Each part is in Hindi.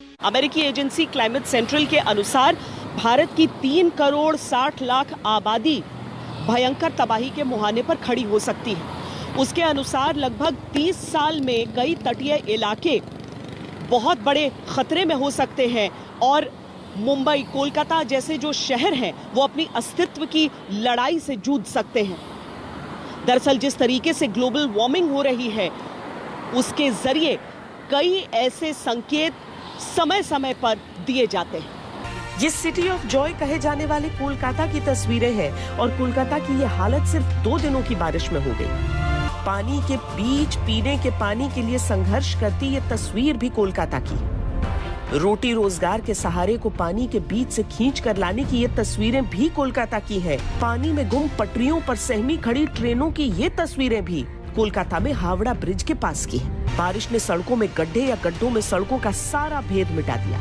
अमेरिकी एजेंसी क्लाइमेट सेंट्रल के अनुसार भारत की 3 करोड़ 60 लाख आबादी भयंकर तबाही के मुहाने पर खड़ी हो सकती है। उसके अनुसार लगभग 30 साल में कई तटीय इलाके बहुत बड़े खतरे में हो सकते हैं और मुंबई, कोलकाता जैसे जो शहर हैं वो अपनी अस्तित्व की लड़ाई से जूझ सकते हैं। दरअसल जिस तरीके से ग्लोबल वार्मिंग हो रही है उसके जरिए कई ऐसे संकेत समय समय पर दिए जाते हैं। ये सिटी ऑफ जॉय कहे जाने वाले कोलकाता की तस्वीरें हैं और कोलकाता की ये हालत सिर्फ 2 दिनों की बारिश में हो गई। पानी के बीच पीने के पानी के लिए संघर्ष करती ये तस्वीर भी कोलकाता की। रोटी रोजगार के सहारे को पानी के बीच से खींच कर लाने की ये तस्वीरें भी कोलकाता की है। पानी में गुम पटरियों पर सहमी खड़ी ट्रेनों की ये तस्वीरें भी कोलकाता में हावड़ा ब्रिज के पास की है। बारिश ने सड़कों में गड्ढे या गड्ढों में सड़कों का सारा भेद मिटा दिया।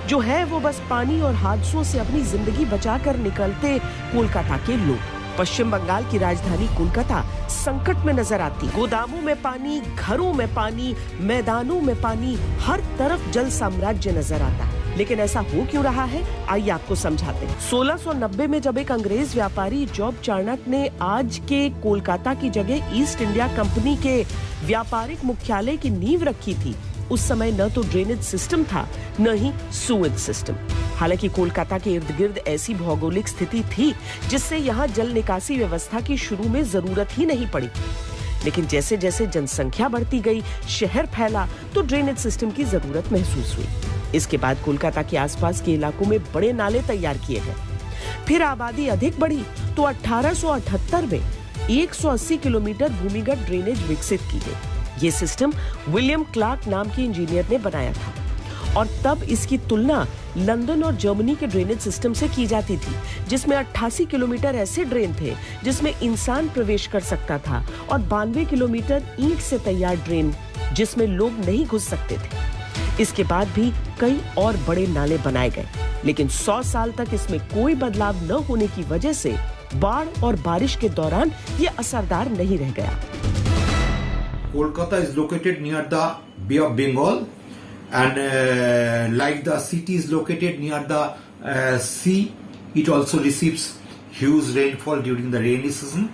जो है वो बस पानी और हादसों से अपनी जिंदगी बचाकर निकलते कोलकाता के लोग। पश्चिम बंगाल की राजधानी कोलकाता संकट में नजर आती। गोदामों में पानी, घरों में पानी, मैदानों में पानी, हर तरफ जल साम्राज्य नजर आता है। लेकिन ऐसा हो क्यों रहा है, आइए आपको समझाते हैं। 1690 में जब एक अंग्रेज व्यापारी जॉब चार्नक ने आज के कोलकाता की जगह ईस्ट इंडिया कंपनी के व्यापारिक मुख्यालय की नींव रखी थी, उस समय न तो ड्रेनेज सिस्टम था न ही सूएज सिस्टम। हालांकि कोलकाता के इर्द गिर्द ऐसी भौगोलिक स्थिति थी जिससे यहाँ जल निकासी व्यवस्था की शुरू में जरूरत ही नहीं पड़ी। लेकिन जैसे जैसे जनसंख्या बढ़ती गई, शहर फैला तो ड्रेनेज सिस्टम की जरूरत महसूस हुई। इसके बाद कोलकाता के आसपास के इलाकों में बड़े नाले तैयार किए गए। फिर आबादी अधिक बढ़ी तो 1878 में 180 किलोमीटर भूमिगत ड्रेनेज विकसित की गई। ये सिस्टम विलियम क्लार्क नाम के इंजीनियर ने बनाया था और तब इसकी तुलना लंदन और जर्मनी के ड्रेनेज सिस्टम से की जाती थी, जिसमें 88 किलोमीटर ऐसे ड्रेन थे जिसमें इंसान प्रवेश कर सकता था और 92 किलोमीटर ईंट से तैयार ड्रेन जिसमें लोग नहीं घुस सकते थे। इसके बाद भी कई और बड़े नाले बनाए गए, लेकिन 100 साल तक इसमें कोई बदलाव न होने की वजह से बाढ़ और बारिश के दौरान ये असरदार नहीं रह गया। Kolkata is located near the Bay of Bengal and like the city is located near the sea, it also receives huge rainfall during the rainy season,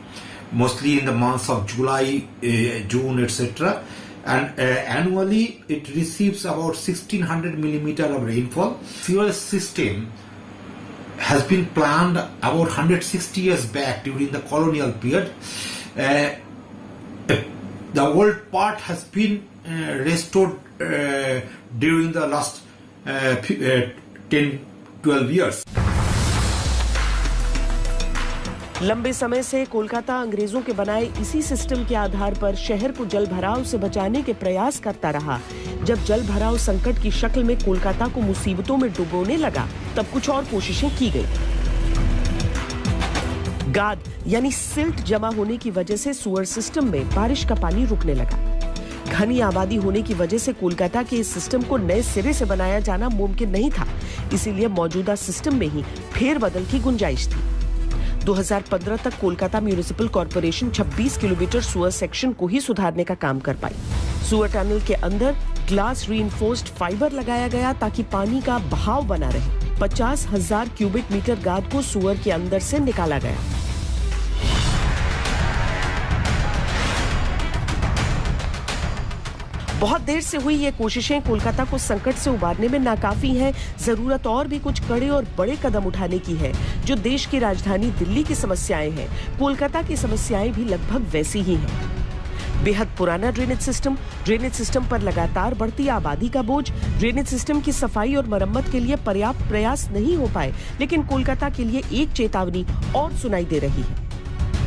mostly in the months of July, June, etc. And annually it receives about 1600 millimeter of rainfall. Sewer system has been planned about 160 years back during the colonial period. The old part has been restored during the last 10-12 years. लंबे समय से कोलकाता अंग्रेजों के बनाए इसी सिस्टम के आधार पर शहर को जल भराव से बचाने के प्रयास करता रहा। जब जल भराव संकट की शक्ल में कोलकाता को मुसीबतों में डुबोने लगा, तब कुछ और कोशिशें की गई। गाद यानी सिल्ट जमा होने की वजह से सुअर सिस्टम में बारिश का पानी रुकने लगा। घनी आबादी होने की वजह से कोलकाता के इस सिस्टम को नए सिरे से बनाया जाना मुमकिन नहीं था, इसीलिए मौजूदा सिस्टम में ही फेरबदल की गुंजाइश थी। 2015 तक कोलकाता म्यूनिसिपल कॉर्पोरेशन 26 किलोमीटर सुअर सेक्शन को ही सुधारने का काम कर पाई। सुअर टनल के अंदर ग्लास रीइंफोर्स्ड फाइबर लगाया गया ताकि पानी का बहाव बना रहे। 50,000 क्यूबिक मीटर गाद को सुअर के अंदर से निकाला गया। बहुत देर से हुई ये कोशिशें कोलकाता को संकट से उबारने में नाकाफी हैं। जरूरत और भी कुछ कड़े और बड़े कदम उठाने की है। जो देश की राजधानी दिल्ली की समस्याएं हैं, कोलकाता की समस्याएं भी लगभग वैसी ही हैं। बेहद पुराना ड्रेनेज सिस्टम पर लगातार बढ़ती आबादी का बोझ, ड्रेनेज सिस्टम की सफाई और मरम्मत के लिए पर्याप्त प्रयास नहीं हो पाए। लेकिन कोलकाता के लिए एक चेतावनी और सुनाई दे रही है।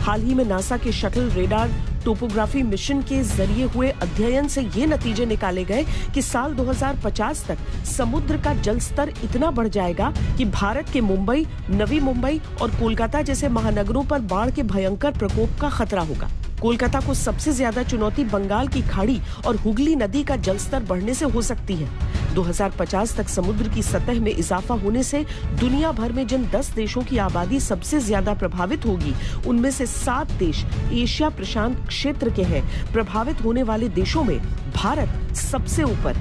हाल ही में नासा के शटल रेडार टोपोग्राफी मिशन के जरिए हुए अध्ययन से ये नतीजे निकाले गए कि साल 2050 तक समुद्र का जल स्तर इतना बढ़ जाएगा कि भारत के मुंबई, नवी मुंबई और कोलकाता जैसे महानगरों पर बाढ़ के भयंकर प्रकोप का खतरा होगा। कोलकाता को सबसे ज्यादा चुनौती बंगाल की खाड़ी और हुगली नदी का जलस्तर बढ़ने से हो सकती है। 2050 तक समुद्र की सतह में इजाफा होने से दुनिया भर में जिन 10 देशों की आबादी सबसे ज्यादा प्रभावित होगी, उनमें से 7 देश एशिया प्रशांत क्षेत्र के हैं। प्रभावित होने वाले देशों में भारत सबसे ऊपर